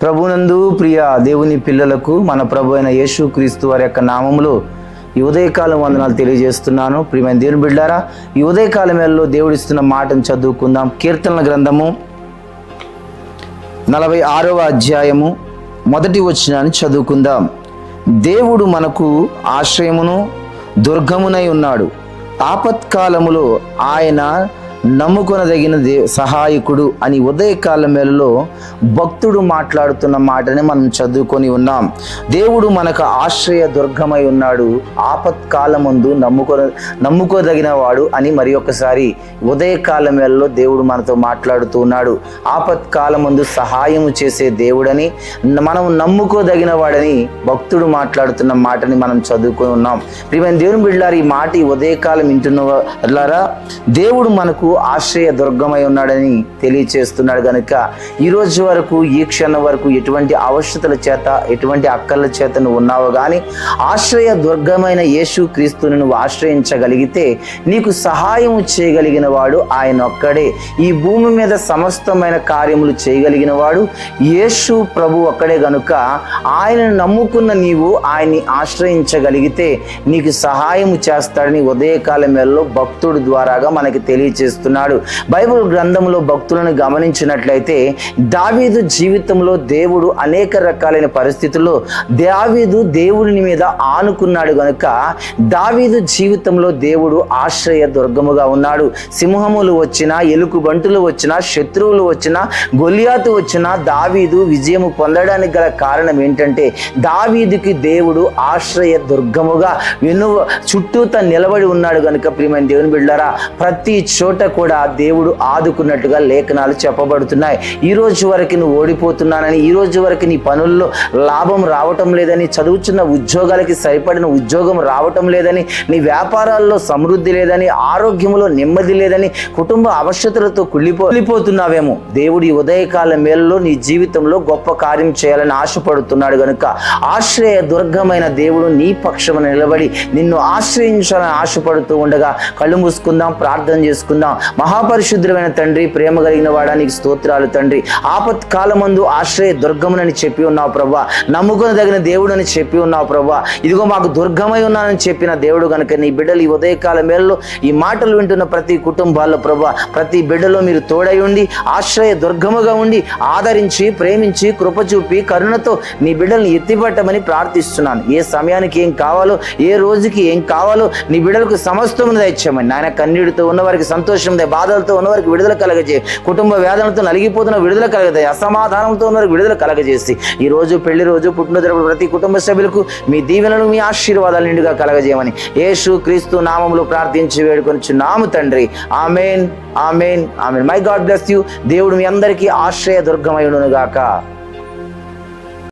ప్రభునందు ప్రియ దేవుని పిల్లలకు మన ప్రభు అయిన యేసుక్రీస్తు వారి యొక్క నామములో ఈ ఉదయకాలం వందనాలు తెలియజేస్తున్నాను. ప్రియమైన దేవుని బిడ్డారా, ఈ ఉదయకాలం వేళలో దేవుడిస్తున్న మాటను చదువుకుందాం. కీర్తనల గ్రంథము 46వ అధ్యాయము 1వ వచనాన్ని చదువుకుందాం. దేవుడు మనకు ఆశ్రయమును దుర్గమునై ఉన్నాడు, ఆపత్కాలములో ఆయన నమ్ముకొనదగిన సహాయకుడు అని ఉదయకాలం వేళలో భక్తుడు మాట్లాడుతున్న మాటని మనం చదువుకొని ఉన్నాం. దేవుడు మనకు ఆశ్రయ దుర్గమై ఉన్నాడు, ఆపత్కాలమందు నమ్ముకోదగిన వాడు అని మరి ఒకసారి ఉదయకాలం వేళలో దేవుడు మనతో మాట్లాడుతూ ఉన్నాడు. ఆపత్కాలమందు సహాయము చేసే దేవుడని, మనం నమ్ముకోదగిన వాడని భక్తుడు మాట్లాడుతున్న మాటని మనం చదువుకొని ఉన్నాం. ప్రియమైన దేవుని బిడ్డలారా, ఈ మాట ఈ ఉదయకాలం వింటున్న వాళ్ళారా, దేవుడు మనకు ఆశ్రయ దుర్గమై ఉన్నాడని తెలియచేస్తున్నాడు. కనుక ఈ రోజు వరకు, ఈ క్షణం వరకు ఎటువంటి అవసరతల చేత, ఎటువంటి అక్కర్ల చేత నువ్వు ఉన్నావు కానీ ఆశ్రయ దుర్గమైన యేసుక్రీస్తుని నువ్వు ఆశ్రయించగలిగితే నీకు సహాయం చేయగలిగిన వాడు ఆయన ఒక్కడే. ఈ భూమి మీద సమస్తమైన కార్యములు చేయగలిగిన వాడు యేసు ప్రభు ఒక్కడే. గనుక ఆయనను నమ్ముకున్న నీవు ఆయన్ని ఆశ్రయించగలిగితే నీకు సహాయం చేస్తాడని ఉదయకాలం వేళలో భక్తుడు ద్వారాగా మనకి తెలియచేస్తున్నాడు. బైబిల్ గ్రంథంలో భక్తులను గమనించినట్లయితే దావీదు జీవితంలో దేవుడు అనేక రకాలైన పరిస్థితుల్లో దావీదు దేవుని మీద ఆనుకున్నాడు. గనుక దావీదు జీవితంలో దేవుడు ఆశ్రయ దుర్గముగా ఉన్నాడు. సింహములు వచ్చినా, ఎలుకబంటులు వచ్చినా, శత్రువులు వచ్చినా, గొలియాతు వచ్చినా దావీదు విజయము పొందడానికి గల కారణం ఏంటంటే దావీదుకి దేవుడు ఆశ్రయ దుర్గముగా చుట్టూత నిలబడి ఉన్నాడు. గనుక ప్రియమైన దేవుని బిడ్డలారా, ప్రతి చోట కూడా దేవుడు ఆదుకున్నట్టుగా లేఖనాలు చెప్పబడుతున్నాయి. ఈ రోజు వరకు నువ్వు ఓడిపోతున్నానని, ఈ రోజు వరకు నీ పనుల్లో లాభం రావటం లేదని, చదువుతున్న ఉద్యోగాలకి సరిపడిన ఉద్యోగం రావటం లేదని, నీ వ్యాపారాల్లో సమృద్ధి లేదని, ఆరోగ్యంలో నెమ్మది లేదని, కుటుంబ అవసరతలతో కుళ్ళిపోతున్నావేమో. దేవుడు ఈ ఉదయకాలం వేళలో నీ జీవితంలో గొప్ప కార్యం చేయాలని ఆశపడుతున్నాడు. కనుక ఆశ్రయ దుర్గమైన దేవుడు నీ పక్షమున నిలబడి నిన్ను ఆశ్రయించాలని ఆశపడుతూ ఉండగా కళ్ళు మూసుకుందాం, ప్రార్థన చేసుకుందాం. మహాపరిశుద్ధమైన తండ్రి, ప్రేమ కలిగిన వాడా, నీకు స్తోత్రాలు తండ్రి. ఆపత్కాలమందు ఆశ్రయ దుర్గమునని చెప్పి ఉన్నావు ప్రభా, నమ్ముకొనదగిన దేవుడు అని చెప్పి ఉన్నావు ప్రభా. ఇదిగో మాకు దుర్గమై ఉన్నానని చెప్పిన దేవుడు. కనుక నీ బిడ్డలు ఈ ఉదయకాల మేళలో ఈ మాటలు వింటున్న ప్రతి కుటుంబాల్లో ప్రభా, ప్రతి బిడ్డలో మీరు తోడై ఉండి ఆశ్రయ దుర్గముగా ఉండి ఆదరించి, ప్రేమించి, కృప చూపి, కరుణతో నీ బిడ్డల్ని ఎత్తిపట్టమని ప్రార్థిస్తున్నాను. ఏ సమయానికి ఏం కావాలో, ఏ రోజుకి ఏం కావాలో నీ బిడ్డలకు సమస్తమును దయచేయమని నాయన. కన్నీటితో ఉన్నవారికి సంతోషం దే, బాధలతో ఉన్నవారికి విడుదల కలగజేయి, కుటుంబ వేదనతో నలిగిపోతున్న విడుదల కలగజేయి, అసమాధానంతో ఉన్నవారికి విడుదల కలగజేసి ఈ రోజు పెళ్లి రోజు, పుట్టినరోజు ప్రతి కుటుంబ సభ్యులకు మీ దీవెనలు, మీ ఆశీర్వాదాలు నిండుగా కలగజేయమని యేసుక్రీస్తు నామములో ప్రార్థించి వేడుకొనుచున్నాము తండ్రి. ఆమేన్, ఆమేన్, ఆమేన్. May God bless you. దేవుడు మీ అందరికీ ఆశ్రయ దుర్గమై ఉండును గాక.